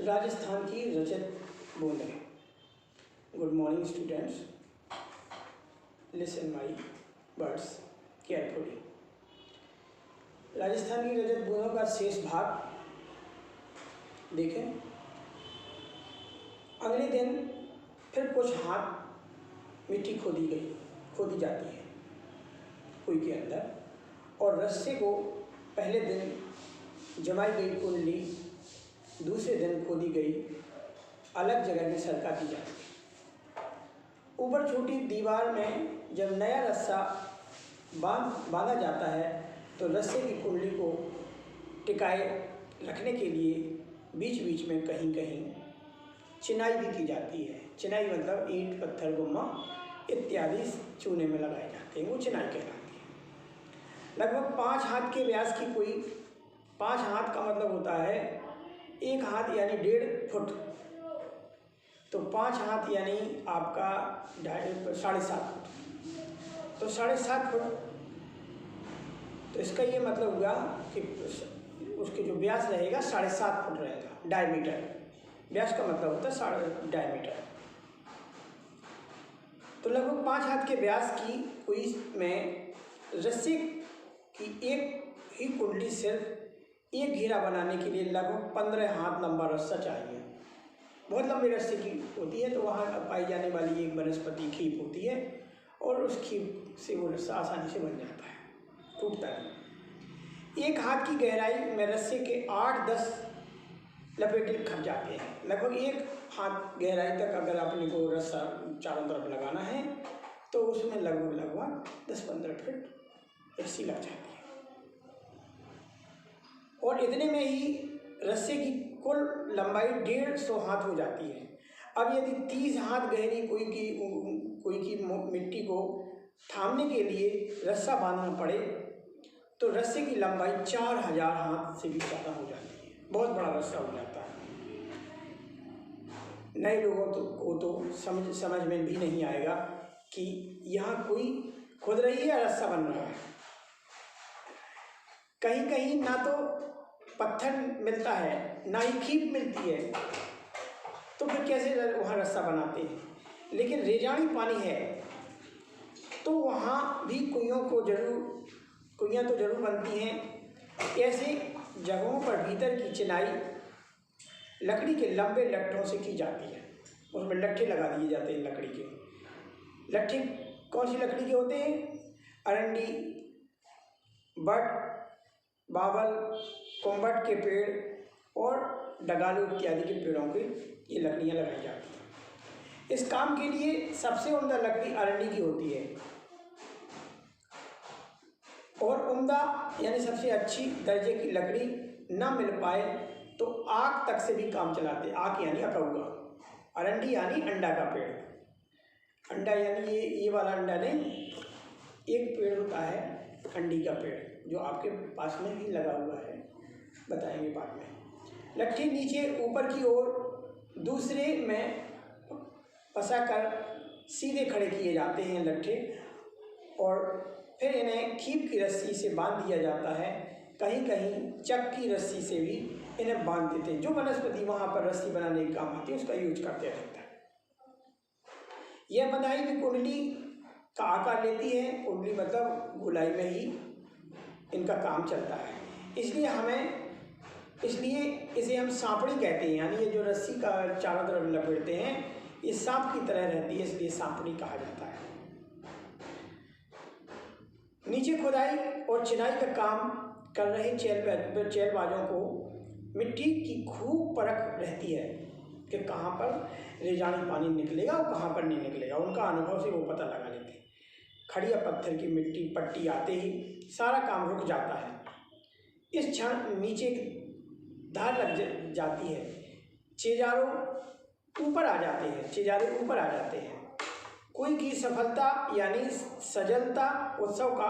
राजस्थान की रजत बूंदें। Good morning students, listen my words carefully. Rajasthan की रजत बूंदों का शेष भाग देखें। अगले दिन फिर कुछ हाथ मिट्टी खोदी जाती है कुएं के अंदर, और रस्से को पहले दिन जमाई गई कुंडली दूसरे दिन खोदी गई अलग जगह में सरका दी जाती है। ऊपर छोटी दीवार में जब नया रस्सा बांधा जाता है तो रस्से की कुंडली को टिकाए रखने के लिए बीच बीच में कहीं कहीं चिनाई भी की जाती है। चिनाई मतलब ईंट, पत्थर, गुम्मा इत्यादि चूने में लगाए जाते हैं, वो चिनाई कहलाती है। लगभग 5 हाथ के व्यास की कोई 5 हाथ का मतलब होता है 1 हाथ यानी 1.5 फुट, तो 5 हाथ यानी आपका 7.5 फुट, तो 7.5 फुट। तो इसका ये मतलब हुआ कि उसके जो व्यास रहेगा 7.5 फुट रहेगा। डायमीटर, व्यास का मतलब होता है डायमीटर। तो लगभग 5 हाथ के व्यास की कुई में रस्सी की एक ही कुंडली सिर्फ एक घेरा बनाने के लिए लगभग 15 हाथ लंबा रस्सा चाहिए। बहुत लंबी रस्सी की होती है, तो वहाँ पाई जाने वाली एक वनस्पति खीप होती है और उस खीप से वो रस्सा आसानी से बन जाता है, टूटता नहीं। 1 हाथ की गहराई में रस्से के 8-10 लपेटे खप जाते हैं। लगभग 1 हाथ गहराई तक अगर आपने को रस्सा चारों तरफ लगाना है तो उसमें लगभग 10-15 फीट रस्सी लग जाती है, और इतने में ही रस्से की कुल लंबाई 150 हाथ हो जाती है। अब यदि 30 हाथ गहरी कुई की मिट्टी को थामने के लिए रस्सा बांधना पड़े तो रस्से की लंबाई 4000 हाथ से भी ज़्यादा हो जाती है। बहुत बड़ा रस्सा हो जाता है। नए लोगों को तो समझ में भी नहीं आएगा कि यहाँ कोई खुद रही है या रस्सा बन रहा है। कहीं कहीं ना तो पत्थर मिलता है ना ही खीप मिलती है, तो फिर कैसे वहाँ रस्सा बनाते हैं। लेकिन रेजानी पानी है तो वहाँ भी कुइयाँ तो जरूर बनती हैं। ऐसे जगहों पर भीतर की चिनाई लकड़ी के लंबे लट्ठों से की जाती है। उसमें लट्ठे लगा दिए जाते हैं लकड़ी के। लट्ठे कौन सी लकड़ी के होते हैं? अरंडी, बट, बावल, कुम्भट के पेड़ और डगालू इत्यादि के पेड़ों के ये लकड़ियाँ लगाई जाती हैं। इस काम के लिए सबसे उम्दा लकड़ी अरंडी की होती है, और उम्दा यानी सबसे अच्छी दर्जे की लकड़ी न मिल पाए तो आक तक से भी काम चलाते। आक यानी अकौगा, अरंडी यानी अंडा का पेड़। अंडा यानी ये वाला अंडा नहीं, एक पेड़ होता है अंडी का पेड़ जो आपके पास में भी लगा हुआ है, बताएंगे बाद में। लट्ठे नीचे ऊपर की ओर दूसरे में फंसा कर सीधे खड़े किए जाते हैं लट्ठे, और फिर इन्हें खीप की रस्सी से बांध दिया जाता है। कहीं कहीं चक की रस्सी से भी इन्हें बांध देते हैं। जो वनस्पति वहाँ पर रस्सी बनाने के काम आती है उसका यूज करते रहता है। यह बंधाई भी कुंडली का आकार लेती है। कुंडली मतलब गोलाई में ही इनका काम चलता है। इसलिए इसे हम सांपड़ी कहते हैं। यानी ये जो रस्सी का चारों तरफ लपेटते हैं ये सांप की तरह रहती है, इसलिए सांपड़ी कहा जाता है। नीचे खुदाई और चिनाई का काम कर रहे चैलबाजों को मिट्टी की खूब परख रहती है कि कहाँ पर रेजानी पानी निकलेगा और कहाँ पर नहीं निकलेगा। उनका अनुभव से वो पता लगा लेते हैं। खड़िया पत्थर की मिट्टी पट्टी आते ही सारा काम रुक जाता है। इस क्षण नीचे धार लग जाती है। चेजारे ऊपर आ जाते हैं। कुई की सफलता यानी सजलता उत्सव का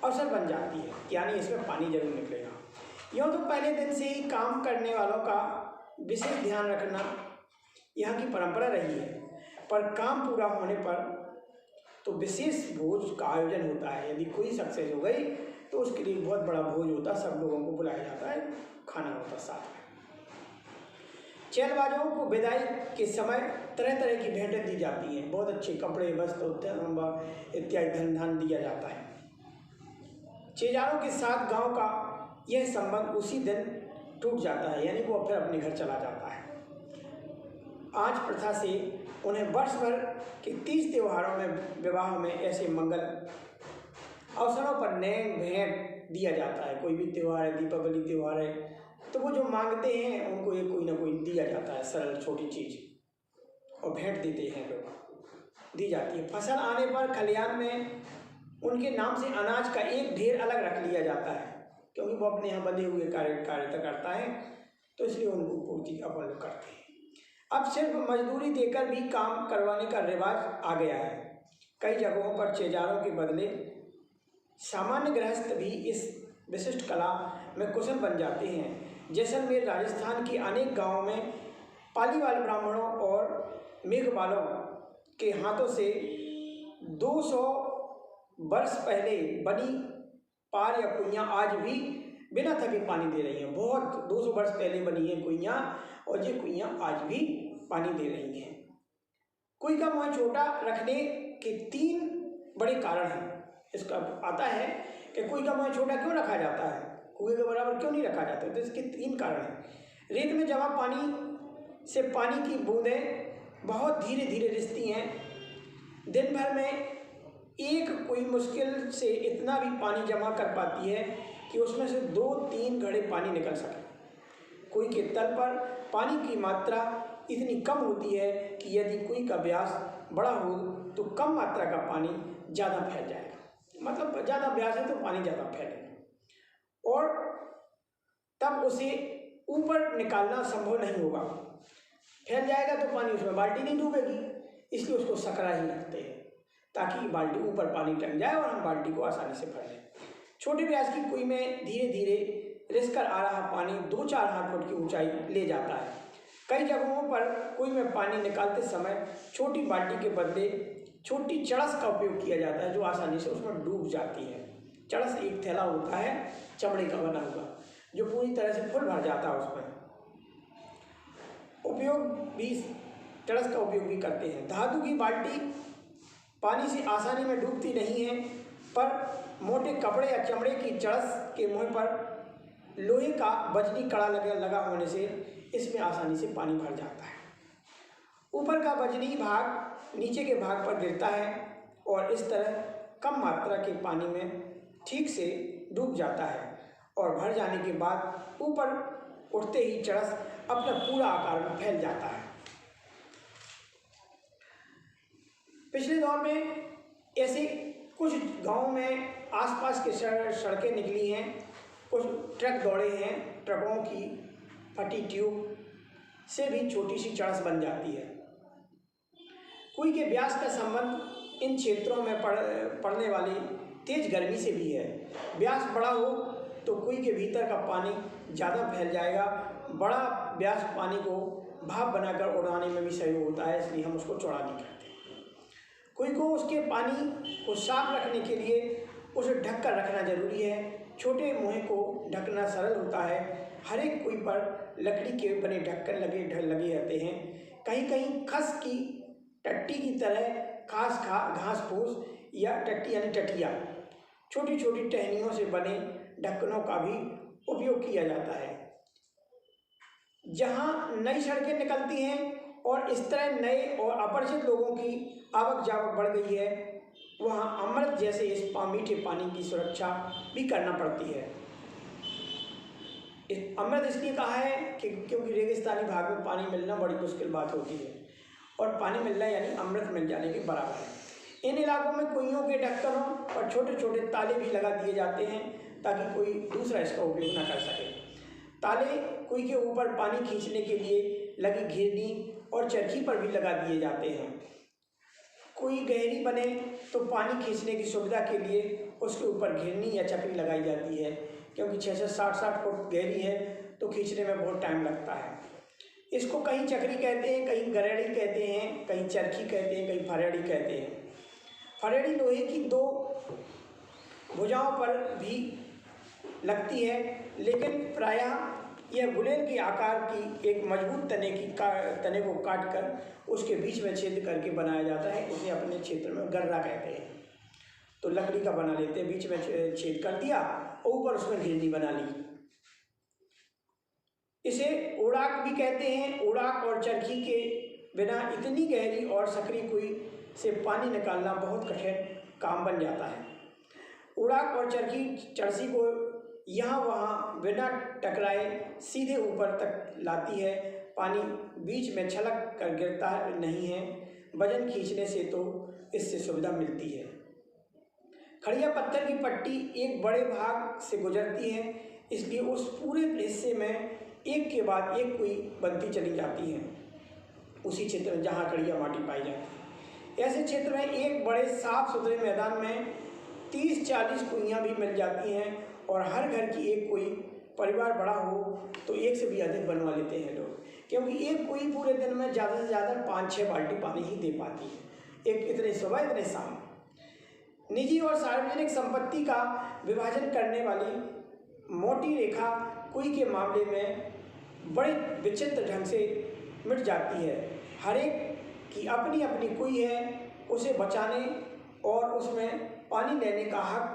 अवसर बन जाती है, यानी इसमें पानी जरूर निकलेगा। यूँ तो पहले दिन से ही काम करने वालों का विशेष ध्यान रखना यहाँ की परंपरा रही है, पर काम पूरा होने पर तो विशेष भोज का आयोजन होता है। यदि कोई सक्सेस हो गई तो उसके लिए बहुत बड़ा भोज होता है, सब लोगों को बुलाया जाता है, खाना होता साथ में। चैनबाजों को विदाई के समय तरह तरह की भेंटें दी जाती हैं, बहुत अच्छे कपड़े, वस्त्र इत्यादि धन दिया जाता है। चेजारों के साथ गांव का यह संबंध उसी दिन टूट जाता है, यानी वो फिर अपने घर चला जाता है। आज प्रथा से उन्हें वर्ष भर के 30 त्योहारों में, विवाह में, ऐसे मंगल अवसरों पर नए भेंट दिया जाता है। कोई भी त्यौहार है, दीपावली त्यौहार है, तो वो जो मांगते हैं उनको ये कोई ना कोई दिया जाता है, सरल छोटी चीज़, और भेंट देते हैं लोग, दी जाती है। फसल आने पर खलिहान में उनके नाम से अनाज का एक ढेर अलग रख लिया जाता है, क्योंकि वो अपने यहाँ बंधे हुए कार्य करता है, तो इसलिए उनको पूर्ति अपन लोग करते हैं। अब सिर्फ मजदूरी देकर भी काम करवाने का रिवाज आ गया है। कई जगहों पर चेजारों के बदले सामान्य गृहस्थ भी इस विशिष्ट कला में कुशल बन जाते हैं। जैसलमेर राजस्थान के अनेक गांवों में पालीवाल ब्राह्मणों और मेघवालों के हाथों से 200 वर्ष पहले बनी पार या कुइयाँ आज भी बिना थके पानी दे रही हैं। बहुत 200 वर्ष पहले बनी है कुइयाँ, और ये कुइयाँ आज भी पानी दे रही हैं। कुएं का मुँह छोटा रखने के 3 बड़े कारण हैं। इसका आता है कि कुएं का मुँह छोटा क्यों रखा जाता है, कुएं के बराबर क्यों नहीं रखा जाता, तो इसके 3 कारण हैं। रेत में जमा पानी से पानी की बूंदें बहुत धीरे धीरे रिसती हैं। दिन भर में एक कुएं मुश्किल से इतना भी पानी जमा कर पाती है कि उसमें से 2-3 घड़े पानी निकल सके। कुएं के तल पर पानी की मात्रा इतनी कम होती है कि यदि कुएं का व्यास बड़ा हो तो कम मात्रा का पानी ज़्यादा फैल जाएगा, मतलब ज़्यादा व्यास है तो पानी ज़्यादा फैलेगा, और तब उसे ऊपर निकालना संभव नहीं होगा। फैल जाएगा तो पानी उसमें बाल्टी नहीं डूबेगी, इसलिए उसको सकरा ही रखते हैं ताकि बाल्टी ऊपर पानी टंग जाए और हम बाल्टी को आसानी से भर लें। छोटे व्यास की कुएं में धीरे धीरे रिस कर आ रहा पानी 2-4 हाथ फुट की ऊंचाई ले जाता है। कई जगहों पर कुएं में पानी निकालते समय छोटी बाल्टी के बदले छोटी चड़स का उपयोग किया जाता है, जो आसानी से उसमें डूब जाती है। चड़स एक थैला होता है चमड़े का बना हुआ, जो पूरी तरह से फुल भर जाता है। उसमें उपयोग भी, चड़स का उपयोग भी करते हैं। धातु की बाल्टी पानी से आसानी में डूबती नहीं है, पर मोटे कपड़े या चमड़े की चड़स के मुँह पर लोहे का वजनी कड़ा लगा होने से इसमें आसानी से पानी भर जाता है। ऊपर का वजनी भाग नीचे के भाग पर गिरता है और इस तरह कम मात्रा के पानी में ठीक से डूब जाता है, और भर जाने के बाद ऊपर उठते ही चड़स अपना पूरा आकार में फैल जाता है। पिछले दौर में ऐसे कुछ गांवों में आसपास के सड़कें निकली हैं, कुछ ट्रक दौड़े हैं, ट्रकों की फटी ट्यूब से भी छोटी सी चड़स बन जाती है। कुएं के व्यास का संबंध इन क्षेत्रों में पड़ने वाली तेज गर्मी से भी है। व्यास बड़ा हो तो कुएं के भीतर का पानी ज़्यादा फैल जाएगा। बड़ा व्यास पानी को भाप बनाकर उड़ाने में भी सहयोग होता है, इसलिए हम उसको चौड़ा नहीं करते। कुएं को उसके पानी को साफ रखने के लिए उसे ढक कर रखना जरूरी है। छोटे मुँह को ढकना सरल होता है। हर एक कुएं पर लकड़ी के बने ढक्कन लगे रहते हैं। कहीं कहीं खस की टट्टी की तरह घास फूस या टट्टी यानी टटिया, छोटी छोटी टहनियों से बने ढक्कनों का भी उपयोग किया जाता है। जहाँ नई सड़कें निकलती हैं और इस तरह नए और अपरिचित लोगों की आवक जावक बढ़ गई है, वहाँ अमृत जैसे इस मीठे पानी की सुरक्षा भी करना पड़ती है। अमृत इसलिए कहा है कि क्योंकि रेगिस्तानी भाग में पानी मिलना बड़ी मुश्किल बात होती है, और पानी मिलना यानी अमृत मिल जाने के बराबर है। इन इलाकों में कुइयों के ढक्कनों पर छोटे छोटे ताले भी लगा दिए जाते हैं ताकि कोई दूसरा इसका उपयोग न कर सके। ताले कुएं के ऊपर पानी खींचने के लिए लगी घेरनी और चरखी पर भी लगा दिए जाते हैं। कुएं गहरी बने तो पानी खींचने की सुविधा के लिए उसके ऊपर घेरनी या चक्री लगाई जाती है, क्योंकि 6 से 60 फुट गहरी है तो खींचने में बहुत टाइम लगता है। इसको कहीं चक्री कहते हैं, कहीं गरेड़ी कहते हैं, कहीं चरखी कहते हैं, कहीं फरेड़ी कहते हैं। फरेड़ी लोहे की 2 भुजाओं पर भी लगती है, लेकिन प्रायः यह गुलेल के आकार की एक मजबूत तने को काटकर उसके बीच में छेद करके बनाया जाता है। इसे अपने क्षेत्र में गर्रा कहते हैं। तो लकड़ी का बना लेते हैं, बीच में छेद कर दिया और ऊपर उसमें घिरनी बना ली। इसे उड़ाक भी कहते हैं। उड़ाक और चरखी के बिना इतनी गहरी और सकरी कुई से पानी निकालना बहुत कठिन काम बन जाता है। उड़ाक और चरखी चरसी को यहाँ वहाँ बिना टकराए सीधे ऊपर तक लाती है। पानी बीच में छलक कर गिरता नहीं है। वजन खींचने से तो इससे सुविधा मिलती है। खड़िया पत्थर की पट्टी एक बड़े भाग से गुजरती है, इसलिए उस पूरे हिस्से में एक के बाद एक कुई बनती चली जाती है उसी क्षेत्र में जहाँ खड़िया माटी पाई जाती है। ऐसे क्षेत्र में एक बड़े साफ सुथरे मैदान में 30-40 कुइयाँ भी मिल जाती हैं और हर घर की एक कुई, परिवार बड़ा हो तो एक से भी अधिक बनवा लेते हैं लोग, क्योंकि एक कुई पूरे दिन में ज़्यादा से ज़्यादा 5-6 बाल्टी पानी ही दे पाती है, एक इतने सुबह इतने शाम। निजी और सार्वजनिक संपत्ति का विभाजन करने वाली मोटी रेखा कुई के मामले में बड़े विचित्र ढंग से मिट जाती है। हर एक की अपनी अपनी कुई है, उसे बचाने और उसमें पानी लेने का हक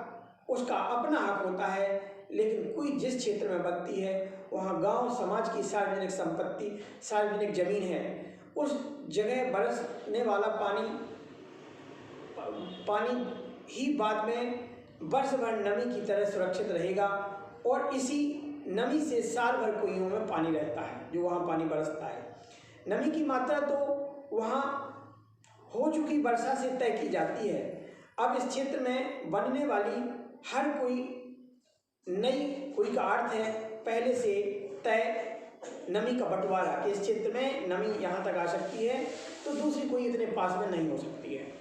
उसका अपना हक होता है। लेकिन कुई जिस क्षेत्र में बनती है वहाँ गांव समाज की सार्वजनिक संपत्ति, सार्वजनिक जमीन है। उस जगह बरसने वाला पानी ही बाद में वर्ष भर नमी की तरह सुरक्षित रहेगा और इसी नमी से साल भर कुइयों में पानी रहता है जो वहाँ पानी बरसता है। नमी की मात्रा तो वहाँ हो चुकी वर्षा से तय की जाती है। अब इस क्षेत्र में बनने वाली हर कोई नई कुई का अर्थ है पहले से तय नमी का बंटवारा, कि इस क्षेत्र में नमी यहाँ तक आ सकती है तो दूसरी कोई इतने पास में नहीं हो सकती है।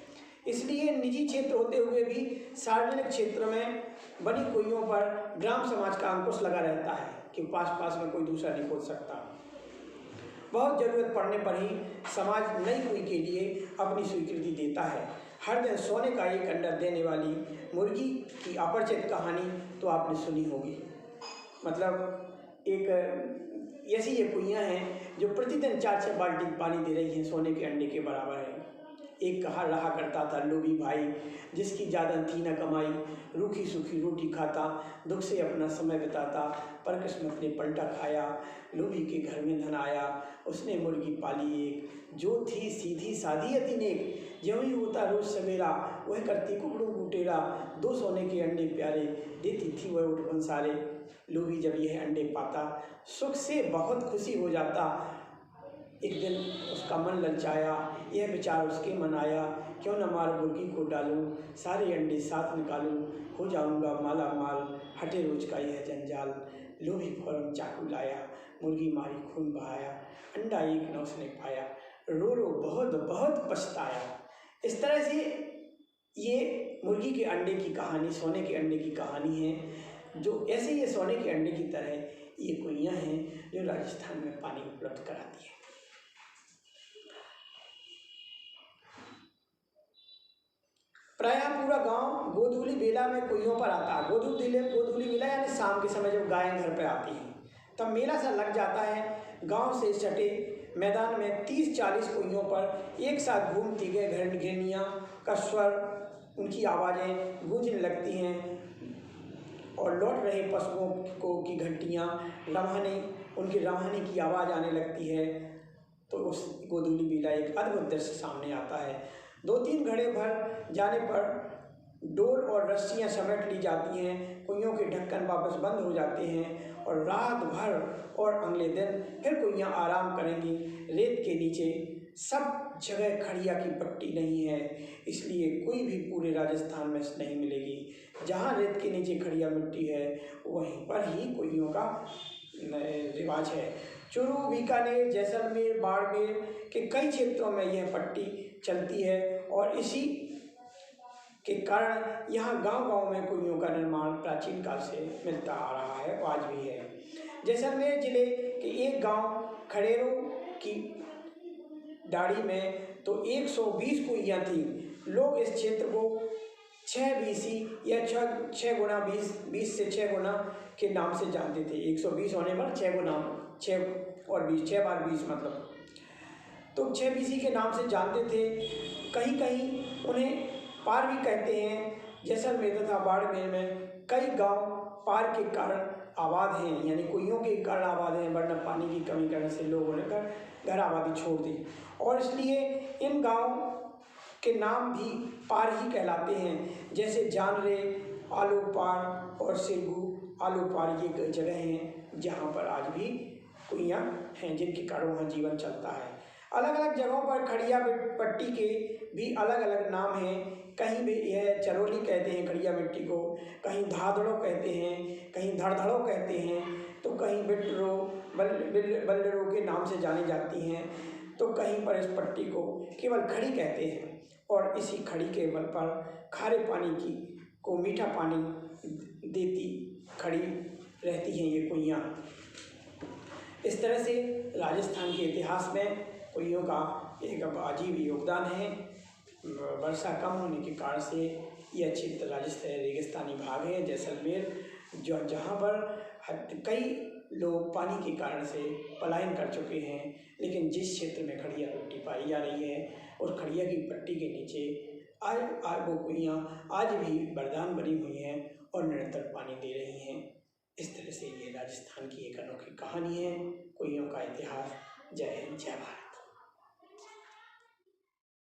इसलिए निजी क्षेत्र होते हुए भी सार्वजनिक क्षेत्र में बनी कुइयों पर ग्राम समाज का अंकुश लगा रहता है कि पास में कोई दूसरा नहीं खोद सकता। बहुत ज़रूरत पड़ने पर ही समाज नई कुई के लिए अपनी स्वीकृति देता है। हर दिन सोने का एक अंडा देने वाली मुर्गी की अपरिचित कहानी तो आपने सुनी होगी। मतलब एक ऐसी ये कुइयाँ हैं जो प्रतिदिन 4-6 बाल्टी पानी दे रही हैं, सोने के अंडे के बराबर है। एक कहा रहा करता था, लोभी भाई जिसकी ज़्यादा थी न कमाई, रूखी सूखी रोटी खाता, दुख से अपना समय बिताता, पर किस्मत ने पलटा खाया, लोभी के घर में धन आया, उसने मुर्गी पाली एक, जो थी सीधी सादी अति नेक, ज्यों ही होता रोज सवेरा, वह करती कुकड़ों को टेढ़ा, 2 सोने के अंडे प्यारे, देती थी वह उठ सारे। लोभी जब यह अंडे पाता, सुख से बहुत खुशी हो जाता। एक दिन उसका मन ललचाया, यह विचार उसके मन आया, क्यों न मार मुर्गी को डालूं, सारे अंडे साथ निकालूं, हो जाऊंगा माला माल, हटे रोज का यह जंजाल। लोभी फौरन चाकू लाया, मुर्गी मारी खून बहाया, अंडा एक न उसने पाया, रो रो बहुत बहुत पछताया। इस तरह से ये मुर्गी के अंडे की कहानी, सोने के अंडे की कहानी है। जो ऐसे ये सोने के अंडे की तरह ये कुइयाँ हैं जो राजस्थान में पानी उपलब्ध कराती है। प्रायः पूरा गांव गोधूली बेला में कुइयों पर आता है। गोधूली बेला यानी शाम के समय जब गायें घर पे आती हैं तब मेला सा लग जाता है। गांव से सटे मैदान में 30-40 कुइयों पर एक साथ घूमती गए घिरनियाँ का स्वर, उनकी आवाज़ें गूंजने लगती हैं और लौट रहे पशुओं को की घंटियाँ उनकी रवाहने की आवाज़ आने लगती है। तो उस गोधूली बेला एक अद्भुत दृश्य सामने आता है। 2-3 घड़े भर जाने पर डोर और रस्सियां समेट ली जाती हैं, कुइयों के ढक्कन वापस बंद हो जाते हैं और रात भर और अगले दिन फिर कुइयाँ आराम करेंगी। रेत के नीचे सब जगह खड़िया की पट्टी नहीं है, इसलिए कोई भी पूरे राजस्थान में नहीं मिलेगी। जहाँ रेत के नीचे खड़िया मिट्टी है वहीं पर ही कुइयों का रिवाज है। चूरू, बीकानेर, जैसलमेर, बाड़मेर के कई क्षेत्रों में यह पट्टी चलती है और इसी के कारण यहाँ गांव-गांव में कुइयों का निर्माण प्राचीन काल से मिलता आ रहा है, आज भी है। जैसलमेर जिले के एक गांव खड़ेरों की डाड़ी में तो 120 कुइयाँ थीं। लोग इस क्षेत्र को 6 BC या 6 गुना 20 से 6 गुना के नाम से जानते थे। 120 होने पर 6 गुना 6 और 20, 6 बार 20 मतलब, तो 6 BC के नाम से जानते थे। कहीं कहीं उन्हें पार भी कहते हैं। जैसलमेर तथा बाड़मेर में कई गांव पार के कारण आबाद हैं, यानी कुइयों के कारण आबाद हैं, वरना पानी की कमी करने से लोगों ने घर आबादी छोड़ दी, और इसलिए इन गांव के नाम भी पार ही कहलाते हैं। जैसे जानरे, आलू पार और सिरगू आलू पार, ये जगह हैं जहाँ पर आज भी कुइयाँ हैं, जिनके कारण वहाँ जीवन चलता है। अलग अलग जगहों पर खड़िया पट्टी के भी अलग अलग नाम हैं। कहीं भी यह चरोली कहते हैं खड़िया मिट्टी को, कहीं धाधड़ो कहते हैं, कहीं धड़धड़ो कहते हैं, तो कहीं बिटरो बल्लरो के नाम से जानी जाती हैं, तो कहीं पर इस पट्टी को केवल खड़ी कहते हैं। और इसी खड़ी के बल पर खारे पानी को मीठा पानी देती खड़ी रहती हैं ये कुइयाँ। इस तरह से राजस्थान के इतिहास में कुइयों का एक अजीब योगदान है। वर्षा कम होने के कारण से यह क्षेत्र राजस्थान रेगिस्तानी भाग है जैसलमेर, जो जहाँ पर कई लोग पानी के कारण से पलायन कर चुके हैं। लेकिन जिस क्षेत्र में खड़िया पट्टी पाई जा रही है, और खड़िया की पट्टी के नीचे आज वो कुइयाँ आज भी वरदान बनी हुई हैं और निरंतर पानी दे रही हैं। इस तरह से ये राजस्थान की एक अनोखी कहानी है, कुइयों का इतिहास। जय हिंद, जय भारत।